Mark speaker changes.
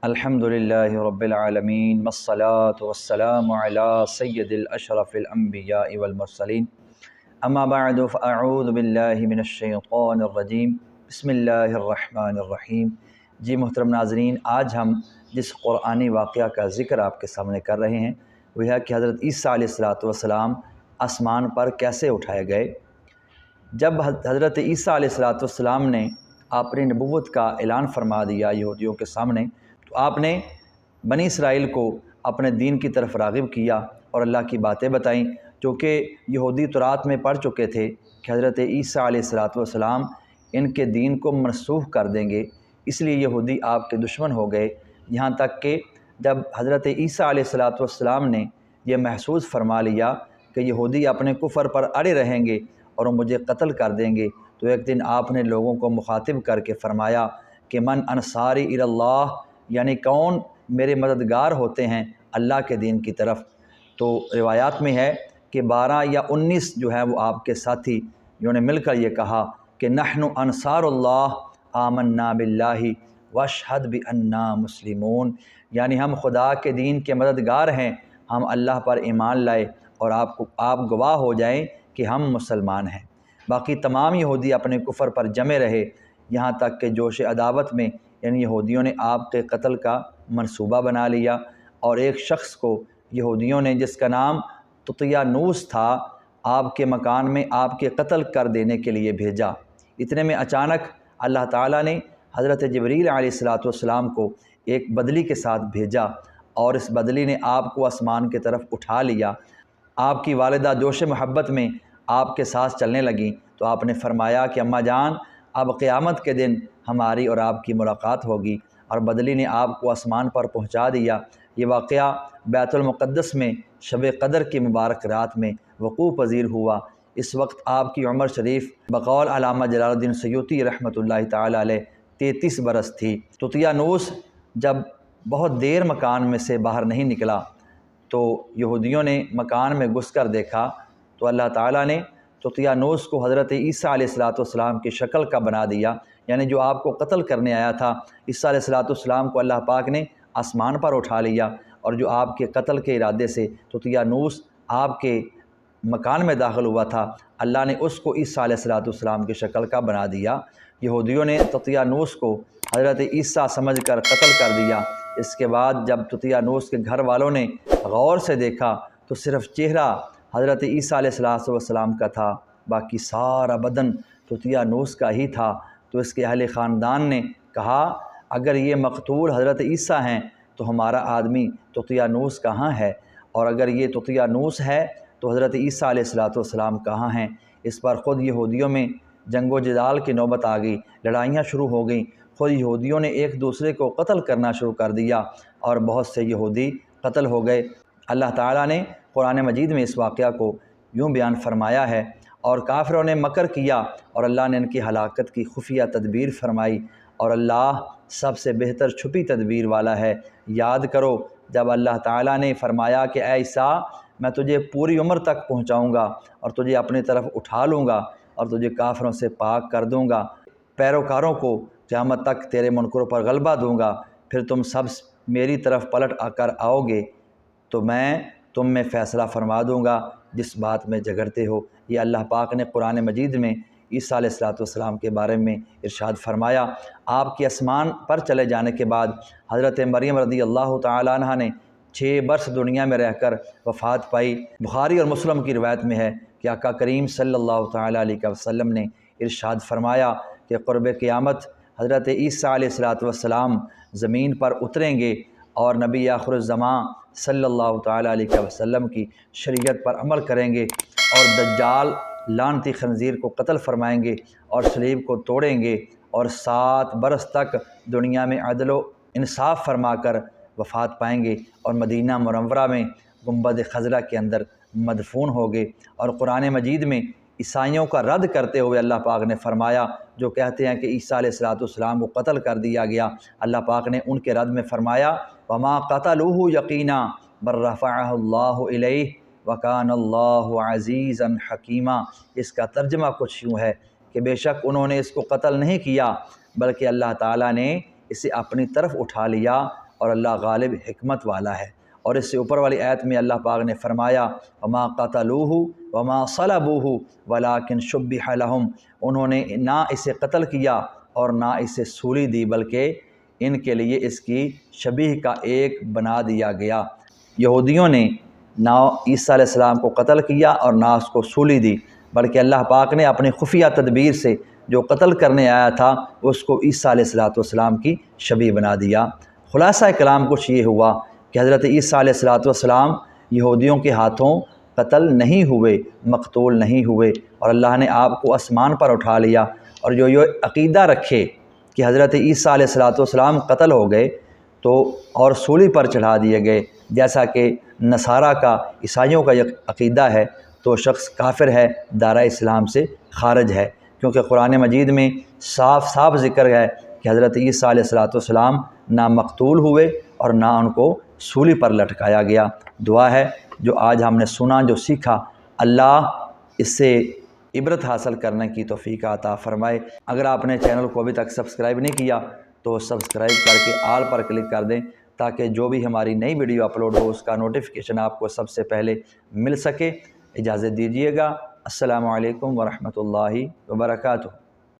Speaker 1: الحمدللہ رب العالمین والصلاة والسلام علی سید الاشرف الانبیاء والمرسلین اما بعد فاعوذ باللہ من الشیطان الرجیم بسم اللہ الرحمن الرحیم۔ جی محترم ناظرین، آج ہم جس قرآنی واقعہ کا ذکر آپ کے سامنے کر رہے ہیں وہ ہے کہ حضرت عیسیٰ علیہ السلام آسمان پر کیسے اٹھائے گئے۔ جب حضرت عیسیٰ علیہ السلام نے اپنی نبوت کا اعلان فرما دیا یہودیوں کے سامنے، تو آپ نے بنی اسرائیل کو اپنے دین کی طرف راغب کیا اور اللہ کی باتیں بتائیں، جو کہ یہودی تورات میں پڑھ چکے تھے کہ حضرت عیسیٰ علیہ السلام ان کے دین کو منسوخ کر دیں گے، اس لیے یہودی آپ کے دشمن ہو گئے۔ یہاں تک کہ جب حضرت عیسیٰ علیہ السلام نے یہ محسوس فرما لیا کہ یہودی اپنے کفر پر اڑے رہیں گے اور وہ مجھے قتل کر دیں گے، تو ایک دن آپ نے لوگوں کو مخاطب کر کے فرمایا کہ من انصاری الی اللہ، یعنی کون میرے مددگار ہوتے ہیں اللہ کے دین کی طرف۔ تو روایات میں ہے کہ 12 یا 19 جو ہے وہ آپ کے ساتھی جنہوں نے مل کر یہ کہا کہ نحن انصار اللہ آمنا باللہ واشہد بأننا مسلمون، یعنی ہم خدا کے دین کے مددگار ہیں، ہم اللہ پر ایمان لائے اور آپ گواہ ہو جائیں کہ ہم مسلمان ہیں۔ باقی تمام یہودی اپنے کفر پر جمے رہے، یہاں تک کہ جوش عداوت میں یعنی یہودیوں نے آپ کے قتل کا منصوبہ بنا لیا، اور ایک شخص کو یہودیوں نے جس کا نام طغیانوس تھا آپ کے مکان میں آپ کے قتل کر دینے کے لیے بھیجا۔ اتنے میں اچانک اللہ تعالیٰ نے حضرت جبریل علیہ السلام کو ایک بدلی کے ساتھ بھیجا، اور اس بدلی نے آپ کو آسمان کی طرف اٹھا لیا۔ آپ کی والدہ جوش محبت میں آپ کے ساتھ چلنے لگیں، تو آپ نے فرمایا کہ اماں جان، اب قیامت کے دن ہماری اور آپ کی ملاقات ہوگی، اور بدلی نے آپ کو آسمان پر پہنچا دیا۔ یہ واقعہ بیت المقدس میں شب قدر کی مبارک رات میں وقوع پذیر ہوا۔ اس وقت آپ کی عمر شریف بقول علامہ جلال الدین سیوطی رحمۃ اللہ تعالی علیہ 33 برس تھی۔ طغیانوس جب بہت دیر مکان میں سے باہر نہیں نکلا تو یہودیوں نے مکان میں گھس کر دیکھا، تو اللہ تعالیٰ نے طغیانوس کو حضرت عیسیٰ علیہ السلام کی شکل کا بنا دیا، یعنی جو آپ کو قتل کرنے آیا تھا عیسیٰ علیہ السلام کو اللہ پاک نے آسمان پر اٹھا لیا، اور جو آپ کے قتل کے ارادے سے طغیانوس آپ کے مکان میں داخل ہوا تھا، اللہ نے اس کو عیسیٰ علیہ السلام کی شکل کا بنا دیا۔ یہودیوں نے طغیانوس کو حضرت عیسیٰ سمجھ کر قتل کر دیا۔ اس کے بعد جب طغیانوس کے گھر والوں نے غور سے دیکھا تو صرف چہرہ حضرت عیسیٰ علیہ السلام کا تھا، باقی سارا بدن طغیانوس کا ہی تھا۔ تو اس کے اہل خاندان نے کہا اگر یہ مقتول حضرت عیسیٰ ہیں تو ہمارا آدمی طغیانوس کہاں ہے، اور اگر یہ طغیانوس ہے تو حضرت عیسیٰ علیہ السلام کہاں ہیں۔ اس پر خود یہودیوں میں جنگ و جدال کی نوبت آ گئی، لڑائیاں شروع ہو گئیں، خود یہودیوں نے ایک دوسرے کو قتل کرنا شروع کر دیا، اور بہت سے یہودی قتل ہو گئے۔ اللہ تعالیٰ نے قرآن مجید میں اس واقعہ کو یوں بیان فرمایا ہے، اور کافروں نے مکر کیا اور اللہ نے ان کی ہلاکت کی خفیہ تدبیر فرمائی، اور اللہ سب سے بہتر چھپی تدبیر والا ہے۔ یاد کرو جب اللہ تعالیٰ نے فرمایا کہ اے عیسیٰ، میں تجھے پوری عمر تک پہنچاؤں گا اور تجھے اپنی طرف اٹھا لوں گا اور تجھے کافروں سے پاک کر دوں گا، پیروکاروں کو قیامت تک تیرے منکروں پر غلبہ دوں گا، پھر تم سب میری طرف پلٹ کر آؤ گے تو میں تم میں فیصلہ فرما دوں گا جس بات میں جھگڑتے ہو۔ یہ اللہ پاک نے قرآن مجید میں عیسیٰ علیہ السلام کے بارے میں ارشاد فرمایا۔ آپ کے آسمان پر چلے جانے کے بعد حضرت مریم رضی اللہ تعالیٰ عنہ نے 6 برس دنیا میں رہ کر وفات پائی۔ بخاری اور مسلم کی روایت میں ہے کہ آقا کریم صلی اللہ تعالیٰ علیہ وسلم نے ارشاد فرمایا کہ قرب قیامت حضرت عیسیٰ علیہ السلام زمین پر اتریں گے اور نبی آخر الزمان صلی اللہ تعالیٰ علیہ وسلم کی شریعت پر عمل کریں گے، اور دجال لعنتی خنزیر کو قتل فرمائیں گے اور صلیب کو توڑیں گے، اور 7 برس تک دنیا میں عدل و انصاف فرما کر وفات پائیں گے، اور مدینہ منورہ میں گنبد خضرا کے اندر مدفون ہو گئے۔ اور قرآن مجید میں عیسائیوں کا رد کرتے ہوئے اللہ پاک نے فرمایا، جو کہتے ہیں کہ عیسیٰ علیہ السلام کو قتل کر دیا گیا، اللہ پاک نے ان کے رد میں فرمایا وما قتلوہ یقینا بل رفعہ اللہ الیہ وکان اللہ عزیزا حکیما۔ اس کا ترجمہ کچھ یوں ہے کہ بے شک انہوں نے اس کو قتل نہیں کیا بلکہ اللہ تعالیٰ نے اسے اپنی طرف اٹھا لیا اور اللہ غالب حکمت والا ہے۔ اور اس سے اوپر والی آیت میں اللہ پاک نے فرمایا وما قتلوہ وما صلبوہ ولکن شبہ لہم، انہوں نے نہ اسے قتل کیا اور نہ اسے سولی دی، بلکہ ان کے لیے اس کی شبیہ کا ایک بنا دیا گیا۔ یہودیوں نے نہ عیسیٰ علیہ السلام کو قتل کیا اور نہ اس کو سولی دی، بلکہ اللہ پاک نے اپنی خفیہ تدبیر سے جو قتل کرنے آیا تھا اس کو عیسیٰ علیہ السلام کی شبیہ بنا دیا۔ خلاصہ کلام کچھ یہ ہوا کہ حضرت عیسیٰ علیہ السلام یہودیوں کے ہاتھوں قتل نہیں ہوئے، مقتول نہیں ہوئے، اور اللہ نے آپ کو آسمان پر اٹھا لیا۔ اور جو یہ عقیدہ رکھے کہ حضرت عیسیٰ علیہ السلام قتل ہو گئے تو اور سولی پر چڑھا دیے گئے، جیسا کہ نصارہ کا، عیسائیوں کا یہ عقیدہ ہے، تو شخص کافر ہے، دائرہ اسلام سے خارج ہے، کیونکہ قرآن مجید میں صاف صاف ذکر ہے کہ حضرت عیسیٰ علیہ السلام نہ مقتول ہوئے اور نہ ان کو سولی پر لٹکایا گیا۔ دعا ہے جو آج ہم نے سنا، جو سیکھا، اللہ اس سے عبرت حاصل کرنے کی توفیق عطا فرمائے۔ اگر آپ نے چینل کو ابھی تک سبسکرائب نہیں کیا تو سبسکرائب کر کے آل پر کلک کر دیں، تاکہ جو بھی ہماری نئی ویڈیو اپلوڈ ہو اس کا نوٹیفیکیشن آپ کو سب سے پہلے مل سکے۔ اجازت دیجیے گا۔ السلام علیکم ورحمۃ اللہ وبرکاتہ۔